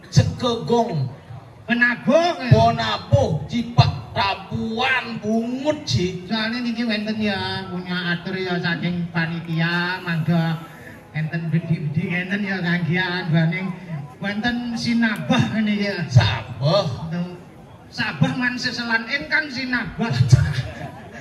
Cekegong, penabung, bonabuh, jipak, tabuan, bungut ji. Soalnya niki wenten ya punya atur ya saking panitia, mangga enten bedi-bedi enten ya kanggian baning wenten sinabah ini ya. Sabah. Sabah man seselan kan sinabah.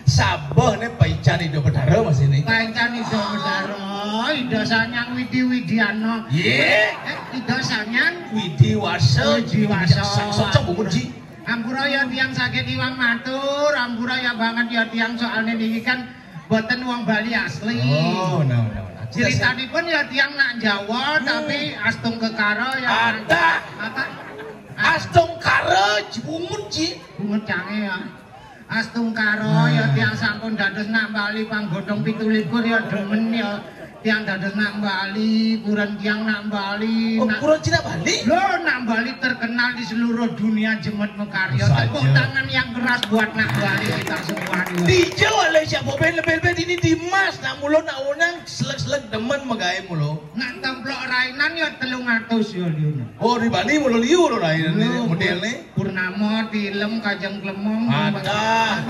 Sabah ini Paican Ido Bedara mas ini. Paican Ido Bedara, Ido Sanyang Widi Widiano. Ido Sanyang Widi Wasa. Widi Wasa. Socok bungut ji. Ampura ya tiang sakit iwang matur, ampura ya banget ya tiang soalnya niki kan boten wong Bali asli. Oh, no. Ceritanipun ya tiang nak Jawa tapi astung kekara ya. Ada. Apa? Astung kara bungut ji. Bungut canggih ya. Astung karo ya tiang sampun dados nak Bali panggodhong 17 ya demen ya tiang dados nak Bali, kuran tiang nak Bali. Oh, kuran Cina Bali? Loh, nak Bali terkenal di seluruh dunia Jemet Mekarya. Tepuk tangan yang keras buat nak Bali kita semua. Di Jawa lah siapa bel-bel ini Dimas, nak mulo nak unang selek-selek demen magae mulo. Nak templok rainan ya 300 ya liu. Oh, di Bali mulo liu lo rainan modelnya. Purnama, Tilem, Kajeng Klemong. Ada.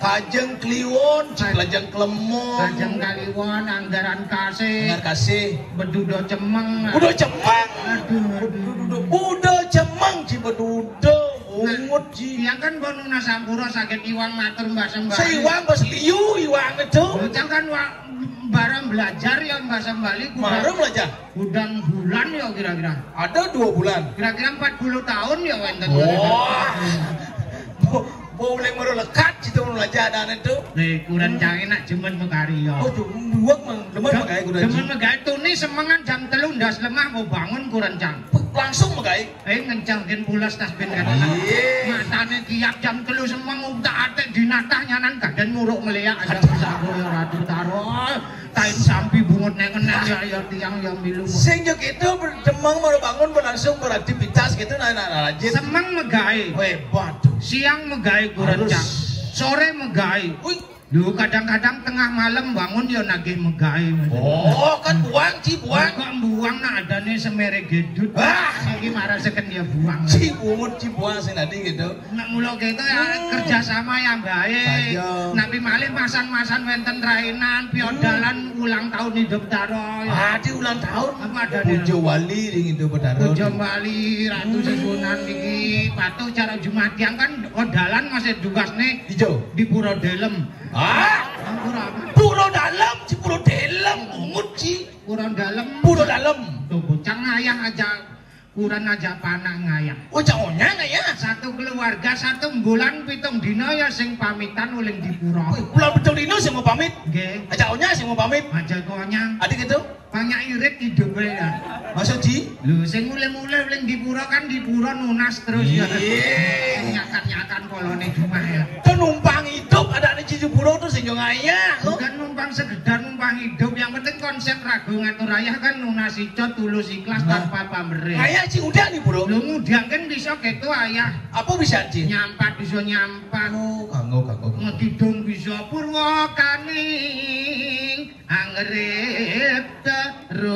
Kajeng Kliwon, Cilajeng Klemong. Kajeng Kliwon, Anggaran Kasih. Anggar Kasih. Bedudo Cemeng. Udo Cemeng. Aduh. Udo Cemeng ci bedudo. Ungut ji. Yang kan bonuna sampura sakit iwang matur mbak sembah. Seiwang bos liu iwang itu. Bocah kan barang belajar ya mbak Sembali. Barang belajar. Udang bulan ya kira-kira. Ada 2 bulan. Kira-kira 40 tahun ya wenten. Boleh mero lekat situ belajar dan itu. Kuran canggih nak Jemen Mekarya. Oh, duwek demen magae kuran. Demen magae tuni semangan jam 3 ndas lemah mau bangun kuran cang. Langsung magae. Ngencangkeun pulas tas ben kan. Matane tiap jam 3 semua ngubtak-atik dinatah nyanan gaden nguruk meleak aja sago ya ratu taro. Kain sampi bungut nengen ya tiang ya milu. Sing yo gitu demang mau bangun langsung beraktivitas gitu nah rajin. Semang megawe. Hebat. Siang megawe kurencang. Sore megawe. Lu kadang-kadang tengah malam bangun ya nagih megahe. Oh, kan buang Ci, buang. Kok buang nak adane semere gedut. Saiki marah seken ya buang. Ci bungut Ci buang sing tadi gitu. Nek mulo gitu ya kerjasama yang baik. Nabi malih masan-masan wenten rainan piodalan ulang tahun hidup Taro. Di ulang tahun. Apa adane? Bojo wali ring hidup Taro. Bojo wali Ratu Sesunan iki patuh cara Jumadiang kan odalan masih tugasne Ijo di Pura Delem. Puro dalam, Ci puro dalam, bungut Ci. Pura Dalem. Puro dalam. Tuh bocah ngayang aja, kuran aja panah ngayang. Oh, jangonya nggak ya? Satu keluarga satu bulan pitung dina ya sing pamitan uling di pura. Pulang betul dino sih mau pamit. Nggih. Ajaknya sih mau pamit. Aja konyang. Adik itu? Banyak irit hidup ya. Maksud Ci? Lho sing mulai-mulai uling di pura kan di pura nunas terus ya. Nyakan-nyakan kolone cuma ya. Itu numpang hidup ada di Ci Puro tuh sing yo ngaya. Bukan numpang sekedar numpang hidup, yang penting konsep Rago Ngatur Rayah kan lunas ijo tulus ikhlas tanpa pamrih. Ngaya Ci udah nih Bro. Lho ngundang kan bisa gitu ayah. Apa bisa Ci? Nyampat bisa nyampat. Kanggo. Ngedidung bisa Purwakaning anggrek terus.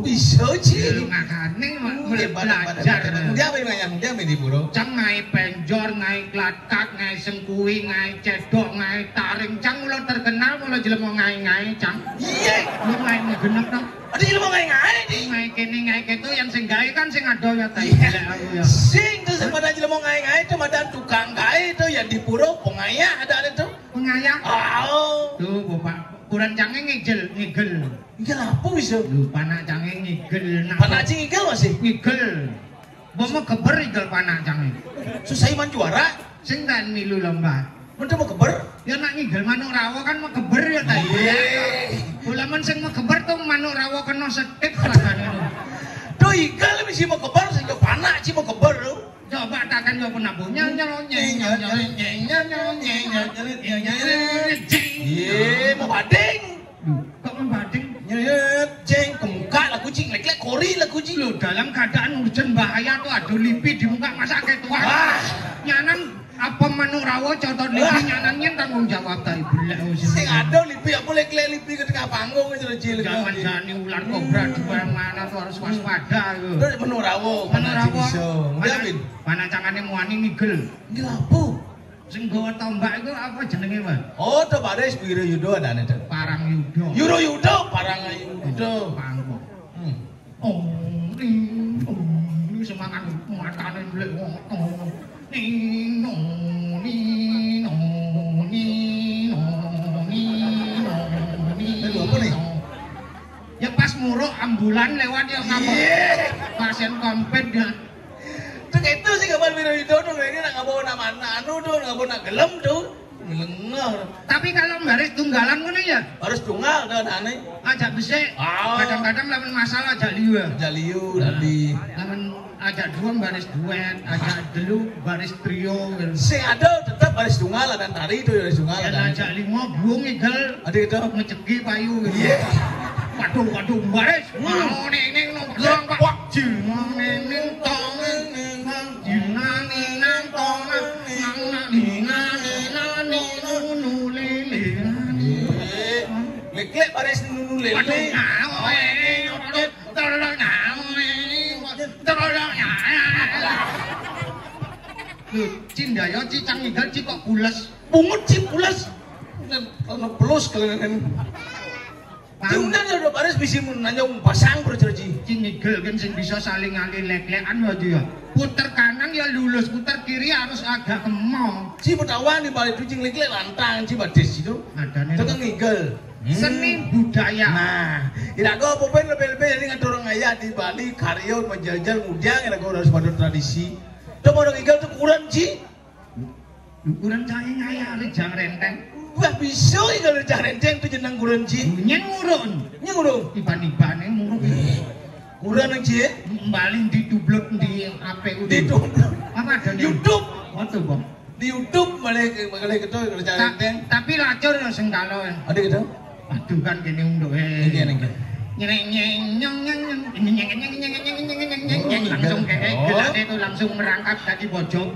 Bisa Ci. Makane Mulai belajar. Dia apa yang dia di Bro? Cang ngai penjor, ngai klatak, ngai sengkui, ngai cedok, ngai taring. Cang mulo terkenal mulo jelema ngai Cang. Iya. Lu ngai ngegenep dong. Ada jelema ngai di. Ngai kene ngai ketu yang sing gawe kan sing ado ya ta. Sing tuh sama jelema ngai itu ada tukang gawe itu ya di Puro pengaya ada tuh. Pengaya. Oh. Tuh Bapak, kurang cange ngigel. Ngigel apa bisa? Lu panak cange ngigel. Panak cing ngigel masih? Ngigel. Bomo geber igel panak cange. Susah iman juara. Sing kan milu lomba. Mun mau geber? Ya nak ngigel manuk rawa kan mau geber ya ta. Ulaman sing mau geber tuh manuk rawa kena setip rasane. Tuh igel mesti mau geber sing yo panak ci mau geber lu. Coba takkan yo penabuh nyeng. Iya, mau bading. Kok membading? Nyet ceng ke muka lah kucing, lek kori lah kucing. Loh, dalam keadaan urgen bahaya tuh adu lipi di muka masa kayak tua. Nyanan apa manuk rawa contoh lipi nyanannya tanggung jawab ta ibu lek sing ado lipi apa lek lipi ketika panggung itu cilik. Jangan jani ular kobra di mana tuh harus waspada yo. Terus manuk rawa, manuk rawa. Ngapain? Mana cangane muani ngigel. Ngigel apa? Sing gawa tombak itu apa jenenge, Mas? Oh, to Baris Wiro Yudo ada nih. Parang Yudo. Yuro Yudo, Parang Yudo. Pangko. Ini semangat matane ndelik wong. Nino. Apa nih? Ya pas muruk ambulan lewat ya kamu. Pasien kompet ya. Itu sih kapan Wiro Yudo tuh ini nggak bawa nama anu tuh nggak bawa gelem tuh. Melengah. Tapi kalau baris tunggalan ngono ya? Harus tunggal dan aneh. Ajak besek. Kadang-kadang lawan masalah ajak liu. Ajak liu tadi. Lawan ajak dua baris duet, ajak delu baris trio. Sing ada tetap baris tunggal dan tari itu baris tunggal. Dan ajak lima buang igel. Ada itu ngecegi payu. Waduh baris. Mau neng nong Pak. Jinang neng tong jinang neng tong Lek baris nunu lele. Cindaya cicang ngigel kok bules. Bungut ci bules. Ono plus kalian. Diundang udah baris bisa nanya pasang bercerji. Ngigel kan sing bisa saling ngalih-lek-lekan aja ya. Puter kanan ya lulus, puter kiri harus agak kemong. Ci bertawan di balik kucing lek-lek lantang ci badis itu. Adane. Itu kan ngigel. Seni budaya. Nah, tidak kau pemain lebih-lebih jadi nggak dorong ayah di Bali karya menjajal mudiang tidak kau harus pada tradisi. Itu mau ngigel tuh kurang ci. Kurang cahaya ngayah ada jang renteng. Wah bisa ngigel jang renteng tuh jenang kurang ci. Nyengurun. Iban-iban yang muruk. Kurang ci. Baling ditublok di APU. Ditublok. Apa ada YouTube. Waktu bang. Di YouTube malah gitu jang renteng. Tapi lacur ya senggalo. Ada gitu. Aduh kan gini unduh langsung kayak gelasnya itu langsung merangkap kaki bojong.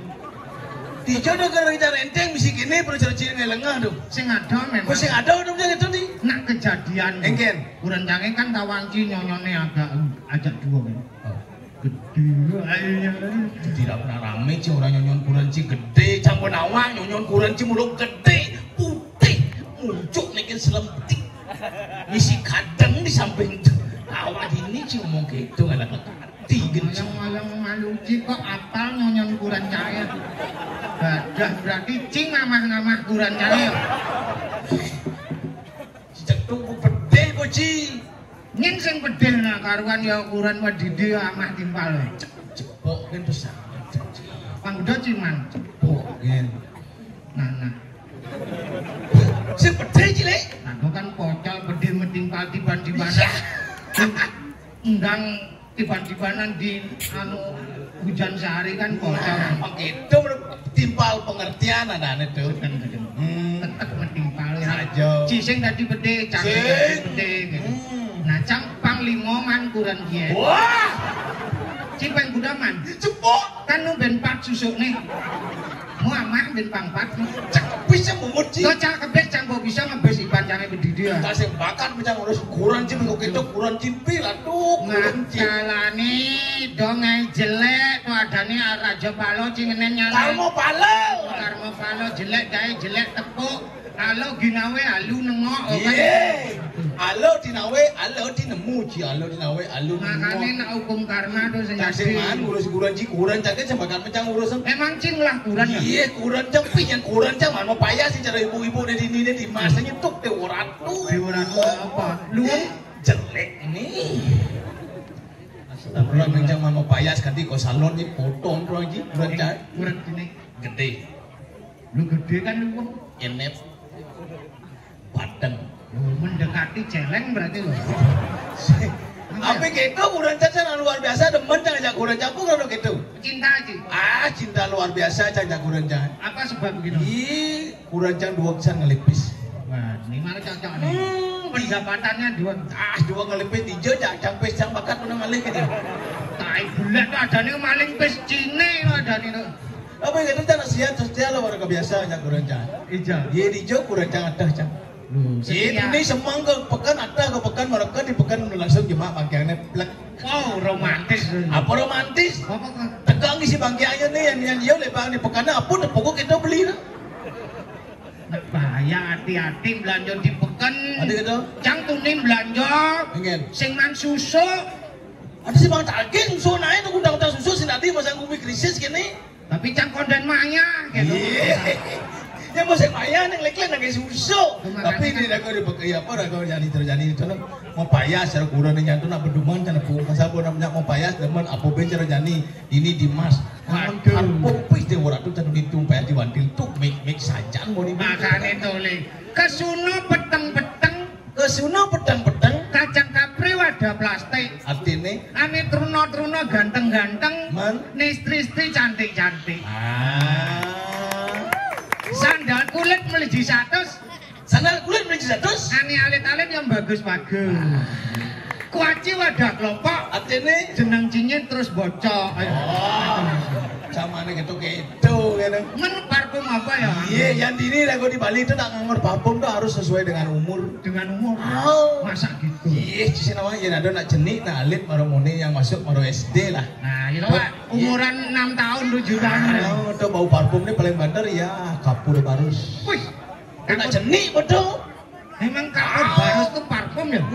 Dijodoh karo kita renteng misi kene perlu ciri ngelengah tuh. Sing ada memang. Kok sing ada udah gitu nih. Nak kejadian. Engken. Kurancange kan kawanci nyonyone agak dua kan. Gede ayo. Tidak pernah rame sih orang nyonyon kuranci gede, campur awang nyonyon kuranci mulut gede, putih, muncul nih selemtik. Misi kadang di samping awak ini sih ngomong gitu nggak ada tiga. Malang maluci kok apal nyonyon kurancane. Gadah berarti cing namah kurancane. Cek tunggu gede kok ci. Nyen sing pedhe nak karuan ya ukuran wedide amah timpal. Cepok kan besar. Pangudha ciman. Cepok kan. Nah. Sing pedhe cilik. Aku kan pocol pedhe metimpal tiban-tibanan. Endang tiban-tibanan di anu hujan sehari kan pocol. Begitu timpal pengertian ada itu. Tetep metimpal ya. Aja. Cising tadi pedhe, cangkeme pedhe. Nah, cang panglima man kuran kiye. Wah! Cipeng gudaman. Cepok! Kan nu ben 4 susukne. Mu amah ben pang 4. Cek bisa mumut ci. Kok cak kebes cang kok bisa ngebes ibancane bedidi ya. Kasih bakat bisa ngurus kuran ci kok gitu kuran cipi lah tuh. Ngalani dong jelek tuh adane Raja Palo cingenen nyala. Karmo palo. Karmo Palo jelek dae jelek tepuk. Halo ginawe alu nengok. Iya. Alo dinawe, alo dinemu ci, alo dinawe, alo Makane nak hukum karma tuh sing kasih man ngurus kuran ci kuran cake sembakan mencang urus. Emang cing lah kuran ya. Iya kuran cang pinyan kuran cang mau payah sih cara ibu-ibu di masa nyetuk deh orang tuh. Di orang apa? Luang jelek ini. Astagfirullah mencang mau payah ganti kok salon ini potong tuh lagi kuran cang. Kuran gini Gede. lu gede kan lu Enep. Padang. Mendekati celeng berarti lo. Apa gitu kuran cang luar biasa demen cang ajak kuran cang kalau gitu. Cinta aja. Cinta luar biasa cang ajak kuran cang. Apa sebab begitu? Ih, kuran cang dua kesan ngelipis. Wah, ini malah cocok nih. Pendapatannya dua ngelipis hijau cang pes cang bakat menang ngalih gitu. Tai bulat tuh ada nih maling pes Cine lo ada nih tuh. Apa gitu cang nasihat setia lo warga biasa ajak kuran cang. Ija. Iya hijau kuran cang ada cang. Ini semang ke pekan ada ke pekan mereka di pekan langsung jemaah bangkiannya plek. Wow, romantis. Apa romantis? Apa kan? Tegang isi bangkiannya nih yang dia lepas di pekannya apa udah pokok kita beli lah. Bahaya hati-hati belanja di pekan. Ada gitu? Cang tunin belanja. Ingin. Sing man susu. Ada sih bang target susu naik tuh undang-undang susu sih nanti masa ngumi krisis gini. Tapi cang konden maya gitu. Ya mau saya payah neng leklen neng susu. Tapi ini aku di bekerja apa aku terjadi itu mau payah secara kurang nih nyantu nak berduman cara pun kasar pun namanya mau payah teman apa ben cara jani ini Dimas. Waduh. Popis deh orang tuh tadi itu payah diwantil tuh make saja mau di makane tole. Kesuno peteng-peteng. Kesuno peteng-peteng. Kacang kapri wadah plastik. Artinya. Ane truno-truno ganteng-ganteng. Man. Istri-istri cantik-cantik. Sandal kulit meliji 100. Sandal kulit meliji 100. Ani alit-alit yang bagus-bagus. Kuaci wadah kelompok. Artinya jeneng cinyit terus bocok. Sama nih gitu kan. Men parfum apa ya? Iya, yang ini aku di Bali itu tak nganggur parfum tuh harus sesuai dengan umur. Dengan umur? Masa gitu? Iya, sih namanya ya ada nak jenik, nak alit, maromoni yang masuk maro SD lah. Nah, itu Pak, umuran 6 tahun 7 tahun. Oh, tuh bau parfum ini paling bandar ya kapur barus. Wih, nak jenik betul. Emang kapur barus tuh parfum ya?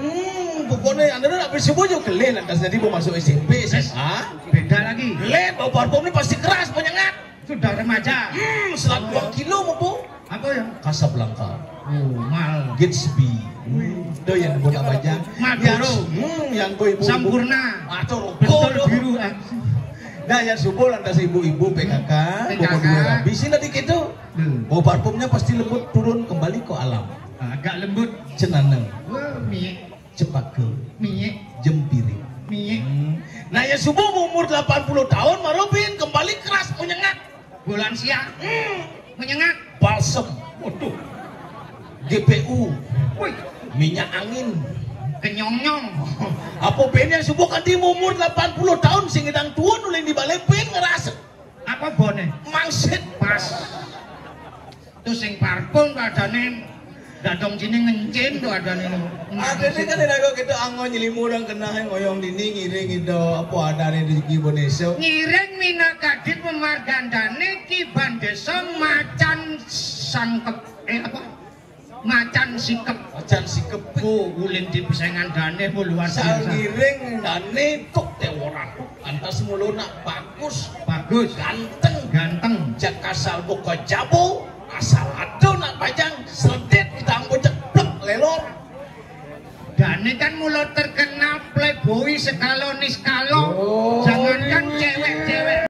Pokoknya anda nak bersubuh juga gelen lantas jadi mau masuk SMP, SMA. Beda lagi. Gelen, bau parfum ini pasti keras, menyengat. Sudah remaja. Selang 2 kilo mau apa ya? Casablanca. Oh, mal. Gatsby. Itu yang buat apa aja? Marlboro. Yang ibu-ibu. Sampurna. Atau rokok biru. Nah, yang subuh lantas ibu-ibu PKK. Habisin tadi gitu. Bau parfumnya pasti lembut turun kembali ke alam. Agak lembut. Cenaneng. Wah, mie. Cepake. Mie. Jempiri. Mie. Nah, yang subuh umur 80 tahun marobin kembali keras menyengat. Bulan siang. Menyengat. Balsem. Waduh. GPU. Wih. Minyak angin. Kenyong-nyong. Apa ben yang subuh kan di umur 80 tahun sing ngedang tuan ulin di balai ben ngerasa. Apa apa bone? Mangsit Pas. Terus sing parfum adane dadong sini ngencin tuh adane. Adane kan aku gitu angon nyelimurang kena ngoyong dini ngiring itu apa adane di Indonesia. Ngiring mina kadit pemargandane ki bandesa macan sangkep apa? Macan sikep. Macan sikep Ulin di pisengan dane luar Sal biasa. ngiring dane tuk tewora tuk antas muluna bagus ganteng jak asal buka jabu asal ado nak pajang sedet kita anggo ceplek lelor Dane kan mulo terkenal playboy sekalo niskalo. Oh. Jangan